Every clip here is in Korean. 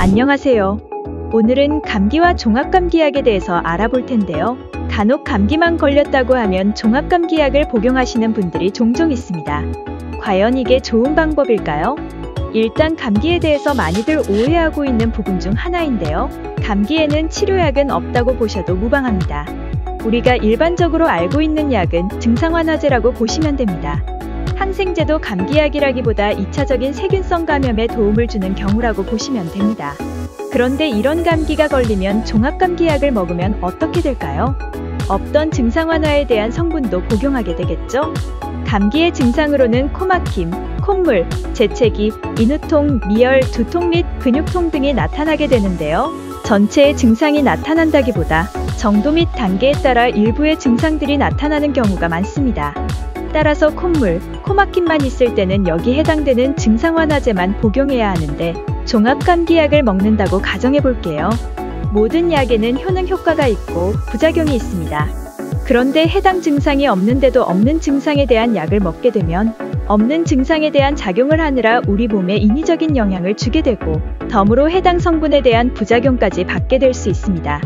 안녕하세요. 오늘은 감기와 종합감기약에 대해서 알아볼 텐데요. 간혹 감기만 걸렸다고 하면 종합감기약을 복용하시는 분들이 종종 있습니다. 과연 이게 좋은 방법일까요? 일단 감기에 대해서 많이들 오해하고 있는 부분 중 하나인데요. 감기에는 치료약은 없다고 보셔도 무방합니다. 우리가 일반적으로 알고 있는 약은 증상 완화제라고 보시면 됩니다. 항생제도 감기약이라기보다 2차적인 세균성 감염에 도움을 주는 경우라고 보시면 됩니다. 그런데 이런 감기가 걸리면 종합감기약을 먹으면 어떻게 될까요? 없던 증상 완화에 대한 성분도 복용하게 되겠죠? 감기의 증상으로는 코막힘, 콧물, 재채기, 인후통, 미열, 두통 및 근육통 등이 나타나게 되는데요. 전체의 증상이 나타난다기보다 정도 및 단계에 따라 일부의 증상들이 나타나는 경우가 많습니다. 따라서 콧물, 코막힘만 있을 때는 여기 해당되는 증상 완화제만 복용해야 하는데 종합감기약을 먹는다고 가정해 볼게요. 모든 약에는 효능 효과가 있고 부작용이 있습니다. 그런데 해당 증상이 없는데도 없는 증상에 대한 약을 먹게 되면 없는 증상에 대한 작용을 하느라 우리 몸에 인위적인 영향을 주게 되고 덤으로 해당 성분에 대한 부작용까지 받게 될 수 있습니다.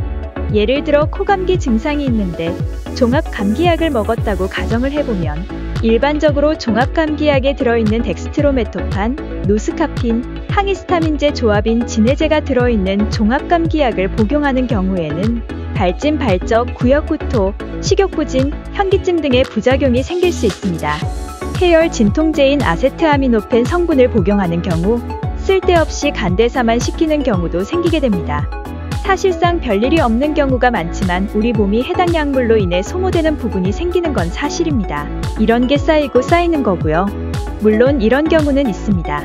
예를 들어 코감기 증상이 있는데 종합감기약을 먹었다고 가정을 해보면 일반적으로 종합감기약에 들어있는 덱스트로메토판, 노스카핀, 항히스타민제 조합인 진해제가 들어있는 종합감기약을 복용하는 경우에는 발진, 발적, 구역구토, 식욕부진, 현기증 등의 부작용이 생길 수 있습니다. 해열 진통제인 아세트아미노펜 성분을 복용하는 경우 쓸데없이 간대사만 시키는 경우도 생기게 됩니다. 사실상 별일이 없는 경우가 많지만 우리 몸이 해당 약물로 인해 소모되는 부분이 생기는 건 사실입니다. 이런 게 쌓이고 쌓이는 거고요. 물론 이런 경우는 있습니다.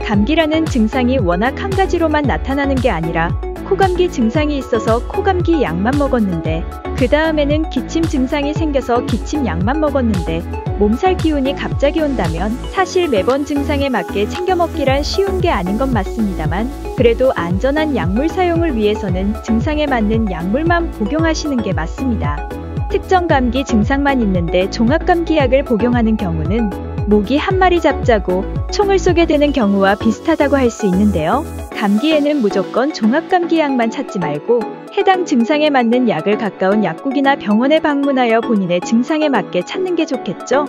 감기라는 증상이 워낙 한 가지로만 나타나는 게 아니라 코감기 증상이 있어서 코감기 약만 먹었는데 그 다음에는 기침 증상이 생겨서 기침 약만 먹었는데 몸살 기운이 갑자기 온다면 사실 매번 증상에 맞게 챙겨 먹기란 쉬운 게 아닌 건 맞습니다만 그래도 안전한 약물 사용을 위해서는 증상에 맞는 약물만 복용하시는 게 맞습니다. 특정 감기 증상만 있는데 종합감기약을 복용하는 경우는 모기 한 마리 잡자고 총을 쏘게 되는 경우와 비슷하다고 할 수 있는데요. 감기에는 무조건 종합감기약만 찾지 말고 해당 증상에 맞는 약을 가까운 약국이나 병원에 방문하여 본인의 증상에 맞게 찾는 게 좋겠죠?